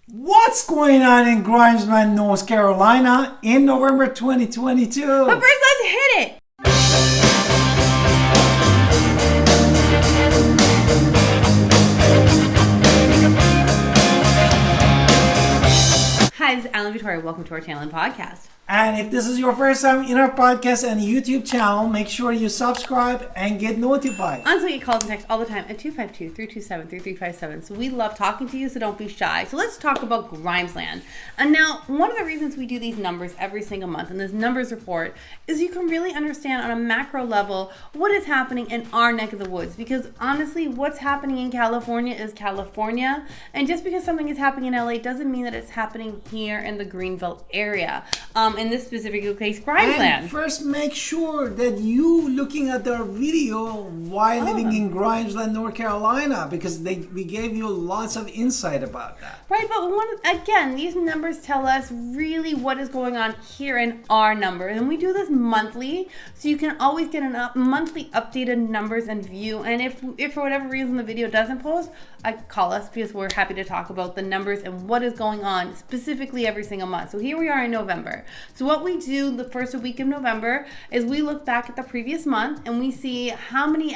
What's going on in Grimesland, North Carolina in November 2022? But first, let's hit it. Hi, this is Alan Victoria. Welcome to our channel and podcast. And if this is your first time in our podcast and YouTube channel, make sure you subscribe and get notified. Honestly, we get calls and texts all the time at 252-327-3357. So we love talking to you, so don't be shy. So let's talk about Grimesland. And now, one of the reasons we do these numbers every single month and this numbers report is you can really understand on a macro level what is happening in our neck of the woods. Because honestly, what's happening in California is California. And just because something is happening in LA doesn't mean that it's happening here in the Greenville area. In this specific case, Grimesland. And first, make sure that you looking at our video while living in Grimesland, North Carolina, because we gave you lots of insight about that. Right, but again, these numbers tell us really what is going on here in our number. And we do this monthly, so you can always get monthly updated numbers and view. And if for whatever reason the video doesn't post, call us because we're happy to talk about the numbers and what is going on specifically every single month. So here we are in November. So what we do the first week of November is we look back at the previous month and we see how many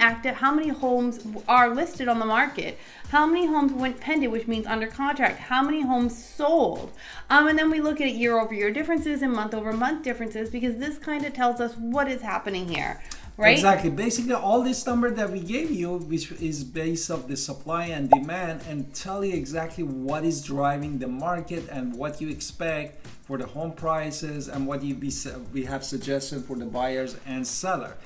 homes are listed on the market, how many homes went pending, which means under contract, how many homes sold, and then we look at year-over-year differences and month-over-month differences because this kind of tells us what is happening here. Right? Exactly. Basically, all this number that we gave you, which is based off the supply and demand, and tell you exactly what is driving the market and what you expect for the home prices and what we have suggested for the buyers and seller.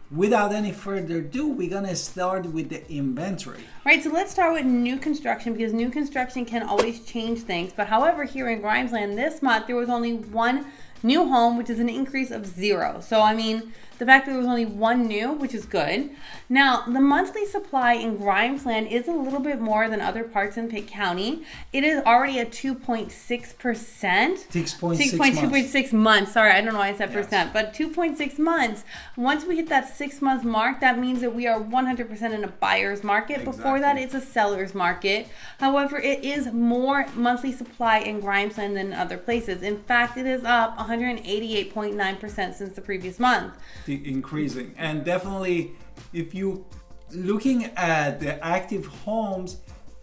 Without any further ado, we're gonna start with the inventory. Right, so let's start with new construction because new construction can always change things. But however, here in Grimesland this month, there was only one new home, which is an increase of 0. So, I mean, the fact that there was only one new, which is good. Now, the monthly supply in Grimesland is a little bit more than other parts in Pitt County. It is already at 2.6%. 2.6 months. Sorry, I don't know why I said percent, but 2.6 months. Once we hit that 6-month mark, that means that we are 100% in a buyer's market. Exactly. Before that, it's a seller's market. However, it is more monthly supply in Grimesland than in other places. In fact, it is up 188.9% since the previous month. Increasing, and definitely if you looking at the active homes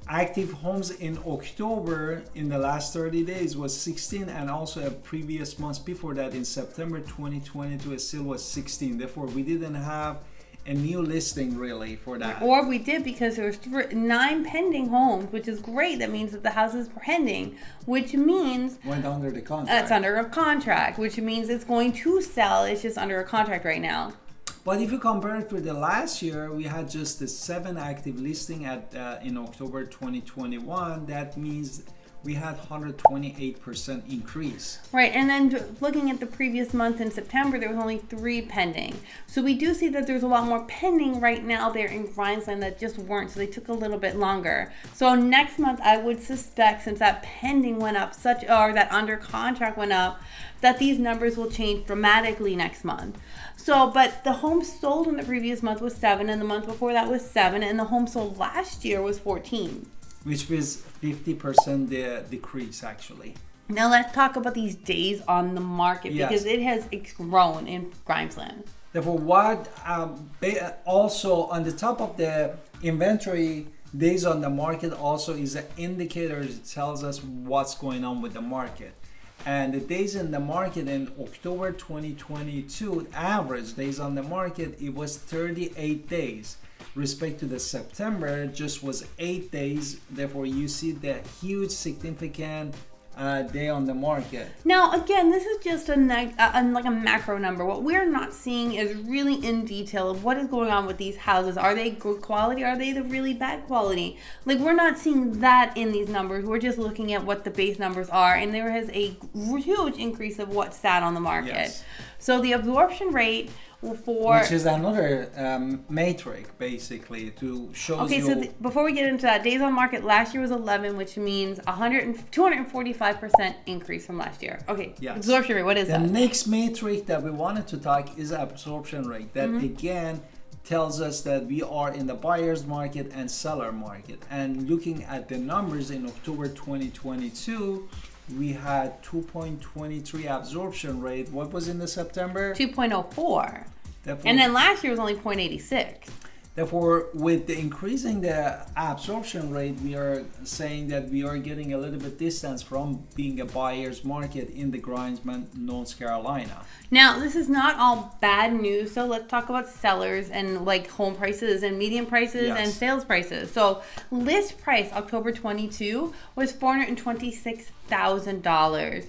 in October in the last 30 days was 16, and also a previous months before that in September 2022 it still was 16. Therefore we didn't have a new listing really for that, or we did because there was 9 pending homes, which is great. That means that the house is pending, which means went under the contract. It's under a contract, which means it's going to sell. It's just under a contract right now. But if you compare it with the last year, we had just the 7 active listing in October 2021. That means we had 128% increase. Right, and then looking at the previous month in September, there was only 3 pending. So we do see that there's a lot more pending right now there in Grimesland that just weren't, so they took a little bit longer. So next month, I would suspect, since that pending went up, or that under contract went up, that these numbers will change dramatically next month. So, but the home sold in the previous month was 7, and the month before that was 7, and the home sold last year was 14. Which was 50% decrease actually. Now let's talk about these days on the market because it has grown in Grimesland. Therefore, what also on the top of the inventory, days on the market also is an indicator that tells us what's going on with the market. And the days in the market in October 2022, average days on the market, it was 38 days. Respect to the September, just was 8 days. Therefore, you see the huge significant day on the market. Now, again, this is just like a macro number. What we're not seeing is really in detail of what is going on with these houses. Are they good quality? Are they the really bad quality? Like, we're not seeing that in these numbers. We're just looking at what the base numbers are, and there is a huge increase of what sat on the market. Yes. So the absorption rate which is another metric basically to show you. So before we get into that, days on market last year was 11, which means 245% increase from last year. Okay, yes. Absorption rate, what is that? The next metric that we wanted to talk is absorption rate. That again tells us that we are in the buyer's market and seller market. And looking at the numbers in October 2022, we had 2.23 absorption rate. What was in the September? 2.04. Therefore, And then last year was only 0.86. Therefore, with the increasing the absorption rate, we are saying that we are getting a little bit distance from being a buyer's market in the Grimesland, North Carolina. Now, this is not all bad news. So let's talk about sellers and like home prices and median prices Yes. and sales prices. So list price October 22 was $426,000.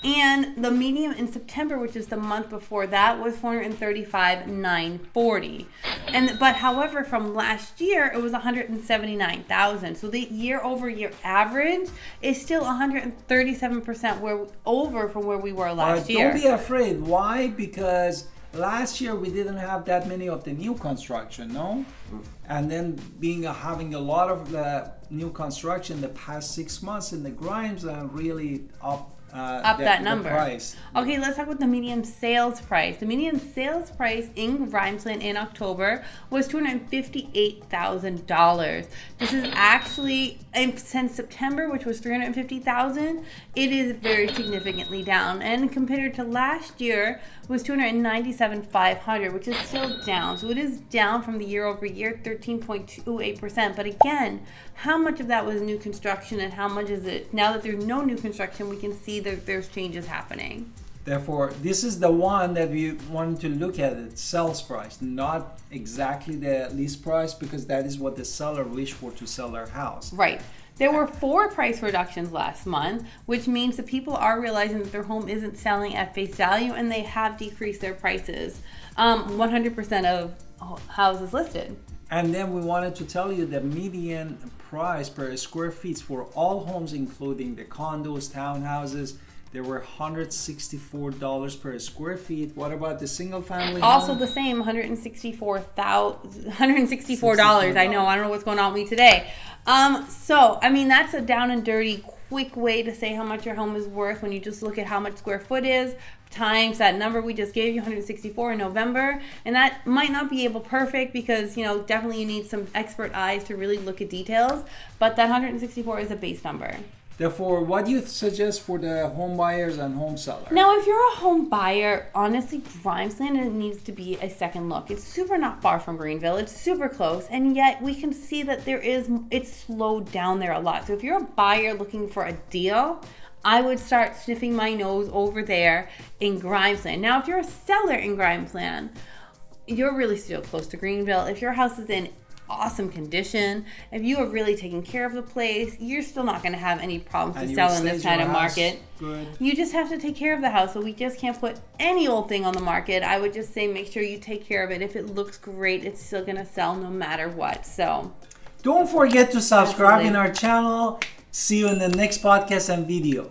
And the median in September, which is the month before that, was $435,940. But however, from last year it was $179,000. So the year-over-year average is still 137% over from where we were last year. Don't be afraid. Why? Because last year we didn't have that many of the new construction, no? And then having a lot of the new construction the past 6 months in the Grimes really up that number. The price. Okay, let's talk about the median sales price. The median sales price in Grimesland in October was $258,000. This is actually, since September, which was $350,000, it is very significantly down. And compared to last year, was $297,500, which is still down. So it is down from the year over year, 13.28%. But again, how much of that was new construction and how much is it now that there's no new construction? We can see that there's changes happening. Therefore, this is the one that we want to look at, it sales price, not exactly the list price, because that is what the seller wished for to sell their house. Right. There were 4 price reductions last month, which means that people are realizing that their home isn't selling at face value and they have decreased their prices. 100% of houses listed. And then we wanted to tell you the median price per square feet for all homes, including the condos, townhouses. They were $164 per square feet. What about the single family Also home? the same, $164. I don't know what's going on with me today. So, I mean, that's a down and dirty, quick way to say how much your home is worth when you just look at how much square foot is times that number we just gave you, 164 in November. And that might not be able perfect because, definitely you need some expert eyes to really look at details. But that 164 is a base number. Therefore, what do you suggest for the home buyers and home sellers? Now, if you're a home buyer, honestly, Grimesland needs to be a second look. It's super not far from Greenville. It's super close, and yet we can see that it's slowed down there a lot. So if you're a buyer looking for a deal, I would start sniffing my nose over there in Grimesland. Now, if you're a seller in Grimesland, you're really still close to Greenville. If your house is in awesome condition, if you have really taken care of the place, you're still not going to have any problems to sell in this kind of market. Good. You just have to take care of the house. So we just can't put any old thing on the market. I would just say make sure you take care of it. If it looks great, it's still going to sell no matter what. So don't forget to subscribe in our channel. See you in the next podcast and video.